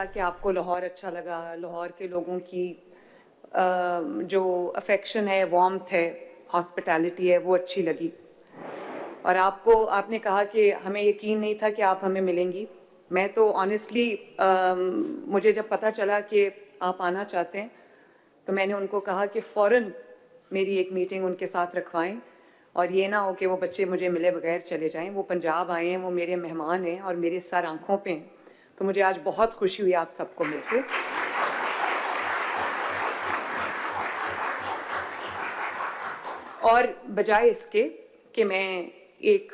चला कि आपको लाहौर अच्छा लगा, लाहौर के लोगों की जो अफेक्शन है, वार्मथ है, हॉस्पिटैलिटी है, वो अच्छी लगी। और आपने कहा कि हमें यकीन नहीं था कि आप हमें मिलेंगी। मैं तो ऑनेस्टली मुझे जब पता चला कि आप आना चाहते हैं तो मैंने उनको कहा कि फ़ौरन मेरी एक मीटिंग उनके साथ रखवाएं, और ये ना हो कि वो बच्चे मुझे मिले बगैर चले जाएं। वो पंजाब आए हैं, वो मेरे मेहमान हैं और मेरे सर आंखों पे हैं। तो मुझे आज बहुत खुशी हुई आप सबको मिलके। और बजाय इसके कि मैं एक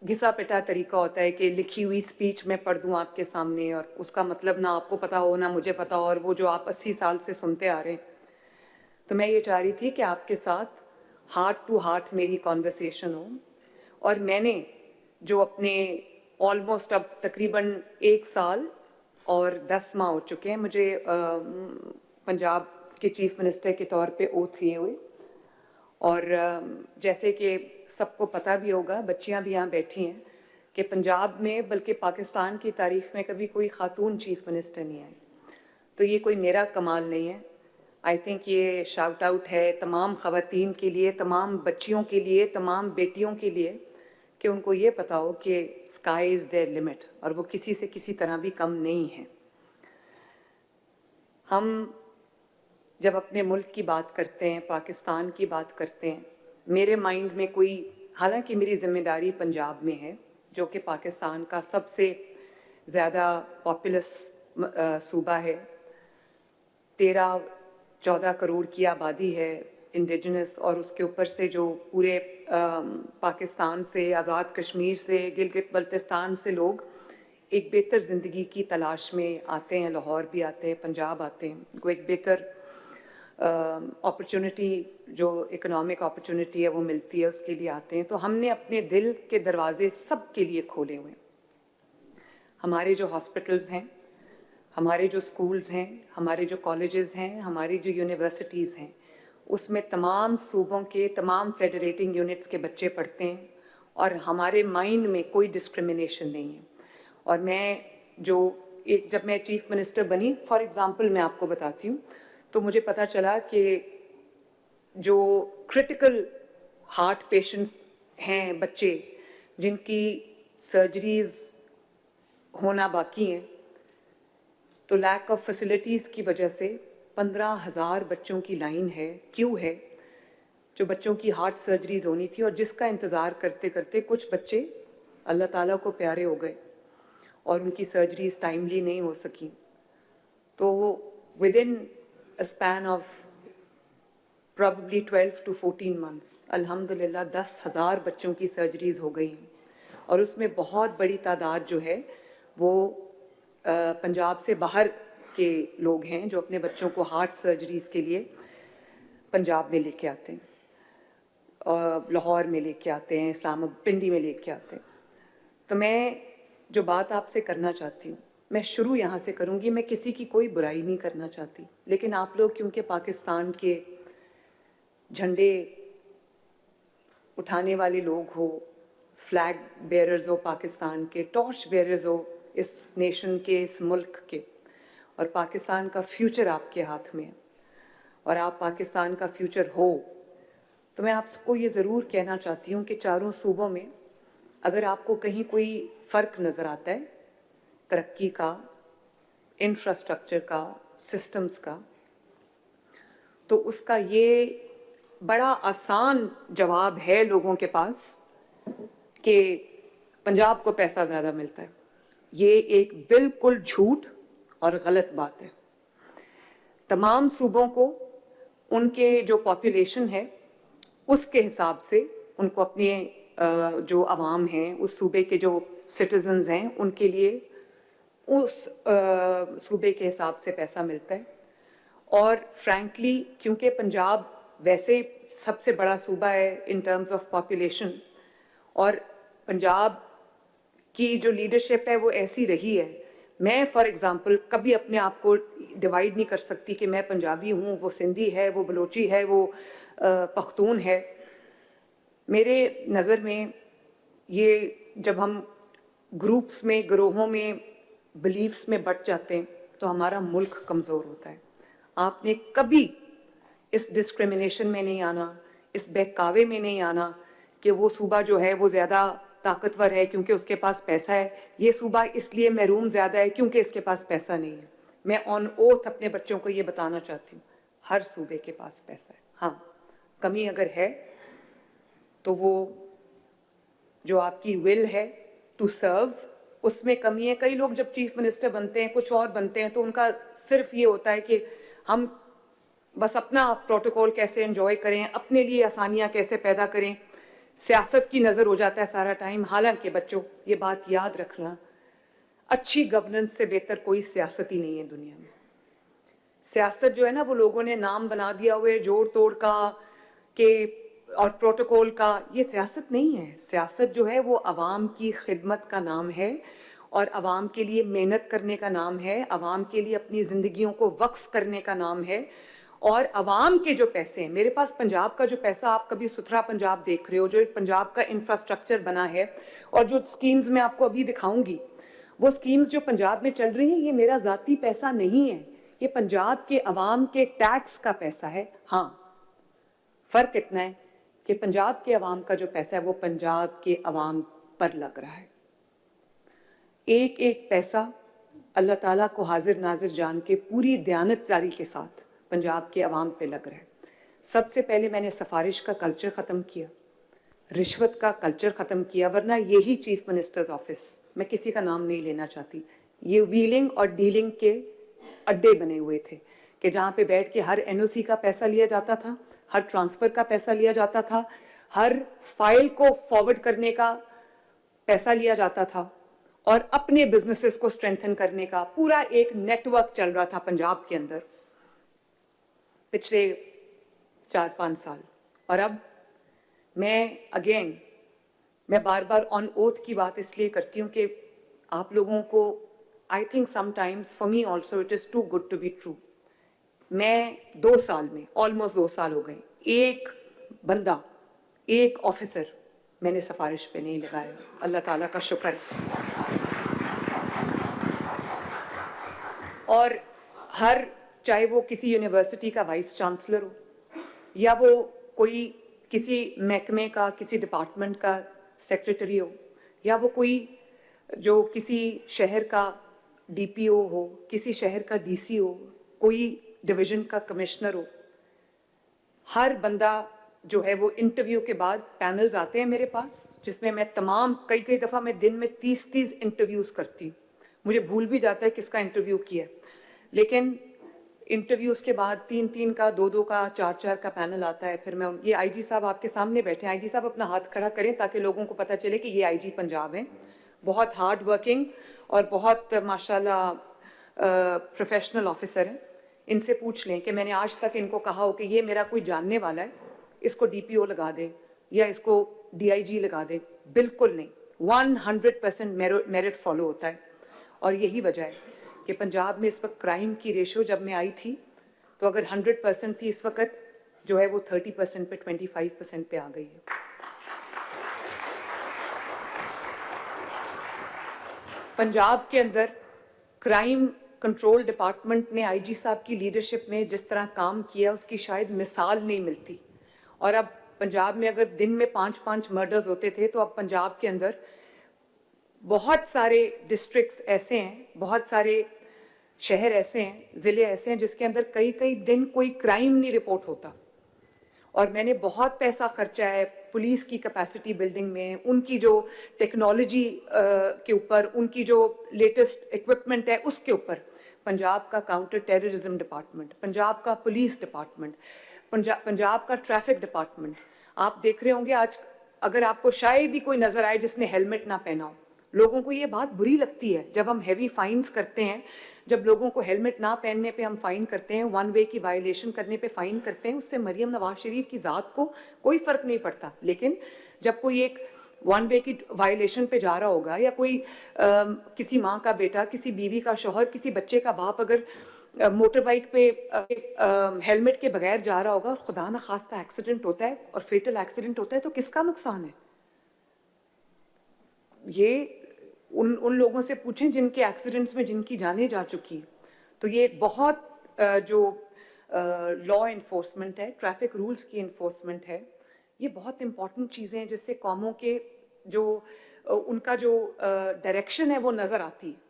घिसा पिटा तरीका होता है कि लिखी हुई स्पीच मैं पढ़ दूं आपके सामने और उसका मतलब ना आपको पता हो ना मुझे पता हो, और वो जो आप 80 साल से सुनते आ रहे हैं, तो मैं ये चाह रही थी कि आपके साथ हार्ट टू हार्ट मेरी कॉन्वर्सेशन हो। और मैंने जो अपने ऑलमोस्ट अब तकरीबन 1 साल और 10 माह हो चुके हैं मुझे पंजाब के चीफ मिनिस्टर के तौर पे ओथ लिए हुए, और जैसे कि सबको पता भी होगा, बच्चियां भी यहाँ बैठी हैं, कि पंजाब में बल्कि पाकिस्तान की तारीख में कभी कोई खातून चीफ मिनिस्टर नहीं आई। तो ये कोई मेरा कमाल नहीं है। आई थिंक ये शाउट आउट है तमाम ख़वातीन के लिए, तमाम बच्चियों के लिए, तमाम बेटियों के लिए, कि उनको ये पता हो कि स्काई इज़ देयर लिमिट और वो किसी से किसी तरह भी कम नहीं है। हम जब अपने मुल्क की बात करते हैं, पाकिस्तान की बात करते हैं, मेरे माइंड में कोई, हालांकि मेरी जिम्मेदारी पंजाब में है जो कि पाकिस्तान का सबसे ज़्यादा पॉपुलस सूबा है, 13-14 करोड़ की आबादी है इंडिजिनस, और उसके ऊपर से जो पूरे पाकिस्तान से, आज़ाद कश्मीर से, गिलगित बल्तिस्तान से लोग एक बेहतर ज़िंदगी की तलाश में आते हैं। लाहौर भी आते हैं, पंजाब आते हैं, उनको एक बेहतर अपॉर्चुनिटी, जो इकोनॉमिक अपॉर्चुनिटी है वो मिलती है, उसके लिए आते हैं। तो हमने अपने दिल के दरवाजे सब के लिए खोले हुए हैं। हमारे जो हॉस्पिटल्स हैं, हमारे जो स्कूल्स हैं, हमारे जो कॉलेजेस हैं, हमारी जो यूनिवर्सिटीज़ हैं, उसमें तमाम सूबों के तमाम फेडरेटिंग यूनिट्स के बच्चे पढ़ते हैं, और हमारे माइंड में कोई डिस्क्रिमिनेशन नहीं है। और जब मैं चीफ मिनिस्टर बनी, फॉर एग्जांपल मैं आपको बताती हूँ, तो मुझे पता चला कि जो क्रिटिकल हार्ट पेशेंट्स हैं, बच्चे जिनकी सर्जरीज होना बाकी हैं, तो लैक ऑफ फैसिलिटीज़ की वजह से 15,000 बच्चों की लाइन है, क्यू है, जो बच्चों की हार्ट सर्जरीज होनी थी, और जिसका इंतज़ार करते करते कुछ बच्चे अल्लाह ताला को प्यारे हो गए और उनकी सर्जरीज टाइमली नहीं हो सकी। तो with in a span of probably 12 to 14 months अल्हम्दुलिल्लाह 10,000 बच्चों की सर्जरीज हो गई हैं, और उसमें बहुत बड़ी तादाद जो है वो पंजाब से बाहर के लोग हैं जो अपने बच्चों को हार्ट सर्जरीज के लिए पंजाब में लेके आते हैं, और लाहौर में लेके आते हैं, इस्लामाबाद, पिंडी में लेके आते हैं। तो मैं जो बात आपसे करना चाहती हूँ, मैं शुरू यहाँ से करूँगी। मैं किसी की कोई बुराई नहीं करना चाहती, लेकिन आप लोग क्योंकि पाकिस्तान के झंडे उठाने वाले लोग हो, फ्लैग बेयरर्स हो, पाकिस्तान के टॉर्च बेयरर्स हो इस नेशन के, इस मुल्क के, और पाकिस्तान का फ्यूचर आपके हाथ में है, और आप पाकिस्तान का फ्यूचर हो, तो मैं आपको ये ज़रूर कहना चाहती हूँ कि चारों सूबों में अगर आपको कहीं कोई फ़र्क नज़र आता है तरक्की का, इंफ्रास्ट्रक्चर का, सिस्टम्स का, तो उसका ये बड़ा आसान जवाब है लोगों के पास कि पंजाब को पैसा ज़्यादा मिलता है। ये एक बिल्कुल झूठ और गलत बात है। तमाम सूबों को उनके जो पॉपुलेशन है उसके हिसाब से उनको अपने जो आवाम हैं, उस सूबे के जो सिटीजन्स हैं, उनके लिए उस सूबे के हिसाब से पैसा मिलता है। और फ्रैंकली क्योंकि पंजाब वैसे सबसे बड़ा सूबा है इन टर्म्स ऑफ पॉपुलेशन, और पंजाब की जो लीडरशिप है वो ऐसी रही है, मैं फॉर एग्ज़ाम्पल कभी अपने आप को डिवाइड नहीं कर सकती कि मैं पंजाबी हूँ, वो सिंधी है, वो बलोची है, वो पख्तून है। मेरे नज़र में ये जब हम ग्रुप्स में, गिरोहों में बिलीफ्स में बट जाते हैं तो हमारा मुल्क कमज़ोर होता है। आपने कभी इस डिस्क्रिमिनेशन में नहीं आना, इस बहकावे में नहीं आना कि वो सूबा जो है वो ज़्यादा ताकतवर है क्योंकि उसके पास पैसा है, ये सूबा इसलिए महरूम ज़्यादा है क्योंकि इसके पास पैसा नहीं है। मैं ऑन ओथ अपने बच्चों को ये बताना चाहती हूँ, हर सूबे के पास पैसा है। हाँ, कमी अगर है तो वो जो आपकी विल है टू सर्व, उसमें कमी है। कई लोग जब चीफ मिनिस्टर बनते हैं, कुछ और बनते हैं, तो उनका सिर्फ ये होता है कि हम बस अपना प्रोटोकॉल कैसे एंजॉय करें, अपने लिए आसानियां कैसे पैदा करें, सियासत की नज़र हो जाता है सारा टाइम। हालांकि बच्चों, ये बात याद रखना, अच्छी गवर्नेंस से बेहतर कोई सियासत ही नहीं है दुनिया में। सियासत जो है ना, वो लोगों ने नाम बना दिया हुए जोड़ तोड़ का के और प्रोटोकॉल का, ये सियासत नहीं है। सियासत जो है वो अवाम की खिदमत का नाम है और अवाम के लिए मेहनत करने का नाम है, अवाम के लिए अपनी ज़िंदगियों को वक्फ करने का नाम है। और अवाम के जो पैसे हैं, मेरे पास पंजाब का जो पैसा, आप कभी सुथरा पंजाब देख रहे हो, जो पंजाब का इंफ्रास्ट्रक्चर बना है और जो स्कीम्स मैं आपको अभी दिखाऊंगी, वो स्कीम्स जो पंजाब में चल रही हैं, ये मेरा ज़ाती पैसा नहीं है, ये पंजाब के अवाम के टैक्स का पैसा है। हाँ, फ़र्क इतना है कि पंजाब के अवाम का जो पैसा है वो पंजाब के अवाम पर लग रहा है। एक एक पैसा अल्लाह ताला को हाजिर नाजिर जान के पूरी दयानतदारी के साथ पंजाब के अवाम पे लग रहा है। सबसे पहले मैंने सिफारिश का कल्चर ख़त्म किया, रिश्वत का कल्चर ख़त्म किया, वरना यही चीफ मिनिस्टर्स ऑफिस, मैं किसी का नाम नहीं लेना चाहती, ये व्हीलिंग और डीलिंग के अड्डे बने हुए थे कि जहाँ पे बैठ के हर एनओसी का पैसा लिया जाता था, हर ट्रांसफ़र का पैसा लिया जाता था, हर फाइल को फॉरवर्ड करने का पैसा लिया जाता था और अपने बिजनेसेस को स्ट्रेंथन करने का पूरा एक नेटवर्क चल रहा था पंजाब के अंदर पिछले 4-5 साल। और अब मैं बार बार ऑन ओथ की बात इसलिए करती हूँ कि आप लोगों को, I think sometimes for me also it is too good to be true. मैं 2 साल में, ऑलमोस्ट 2 साल हो गए, एक बंदा, एक ऑफिसर मैंने सिफारिश पे नहीं लगाया, अल्लाह ताला का शुक्र है। और चाहे वो किसी यूनिवर्सिटी का वाइस चांसलर हो या वो कोई किसी महकमे का, किसी डिपार्टमेंट का सेक्रेटरी हो, या वो कोई जो किसी शहर का डीपीओ हो, किसी शहर का डीसी हो, कोई डिवीज़न का कमिश्नर हो, हर बंदा जो है वो इंटरव्यू के बाद पैनल्स आते हैं मेरे पास, जिसमें मैं कई दफ़ा मैं दिन में 30 इंटरव्यूज़ करती हूँ। मुझे भूल भी जाता है किसका इंटरव्यू किया, लेकिन इंटरव्यूज़ के बाद 3 का, 2 का, 4 का पैनल आता है। फिर मैं ये आईजी साहब आपके सामने बैठे हैं, आईजी साहब अपना हाथ खड़ा करें ताकि लोगों को पता चले कि ये आईजी पंजाब हैं, बहुत हार्ड वर्किंग और बहुत माशाल्लाह प्रोफेशनल ऑफिसर हैं। इनसे पूछ लें कि मैंने आज तक इनको कहा हो कि ये मेरा कोई जानने वाला है, इसको डीपीओ लगा दे या इसको डीआईजी लगा दे, बिल्कुल नहीं। 100% मेरिट फॉलो होता है। और यही वजह है कि पंजाब में इस वक्त क्राइम की रेशो, जब मैं आई थी तो अगर 100% थी, इस वक्त जो है वो 30% पे 25% पे आ गई है। पंजाब के अंदर क्राइम कंट्रोल डिपार्टमेंट ने आईजी साहब की लीडरशिप में जिस तरह काम किया, उसकी शायद मिसाल नहीं मिलती। और अब पंजाब में अगर दिन में 5-5 मर्डर्स होते थे, तो अब पंजाब के अंदर बहुत सारे डिस्ट्रिक्ट्स ऐसे हैं, बहुत सारे शहर ऐसे हैं, ज़िले ऐसे हैं जिसके अंदर कई दिन कोई क्राइम नहीं रिपोर्ट होता। और मैंने बहुत पैसा खर्चा है पुलिस की कैपेसिटी बिल्डिंग में, उनकी जो टेक्नोलॉजी के ऊपर, उनकी जो लेटेस्ट इक्विपमेंट है उसके ऊपर। पंजाब का काउंटर टेररिज्म डिपार्टमेंट, पंजाब का पुलिस डिपार्टमेंट, पंजाब का ट्रैफिक डिपार्टमेंट, आप देख रहे होंगे आज, अगर आपको शायद ही कोई नज़र आए जिसने हेलमेट ना पहना हो। लोगों को ये बात बुरी लगती है जब हम हैवी फाइन्स करते हैं, जब लोगों को हेलमेट ना पहनने पे हम फ़ाइन करते हैं, 1 वे की वायलेशन करने पे फ़ाइन करते हैं, उससे मरियम नवाज शरीफ की ज़ात को कोई फ़र्क नहीं पड़ता। लेकिन जब कोई एक 1 वे की वायलेशन पे जा रहा होगा, या कोई किसी माँ का बेटा, किसी बीवी का शौहर, किसी बच्चे का बाप अगर मोटर बाइक पे हेलमेट के बगैर जा रहा होगा, खुदा न खास्ता एक्सीडेंट होता है और फेटल एक्सीडेंट होता है, तो किसका नुकसान है? ये उन लोगों से पूछें जिनके एक्सीडेंट्स में जिनकी जानें जा चुकी। तो ये एक बहुत जो लॉ इन्फोर्समेंट है, ट्रैफिक रूल्स की इन्फोर्समेंट है, ये बहुत इंपॉर्टेंट चीज़ें हैं जिससे कौमों के जो उनका जो डायरेक्शन है वो नज़र आती है।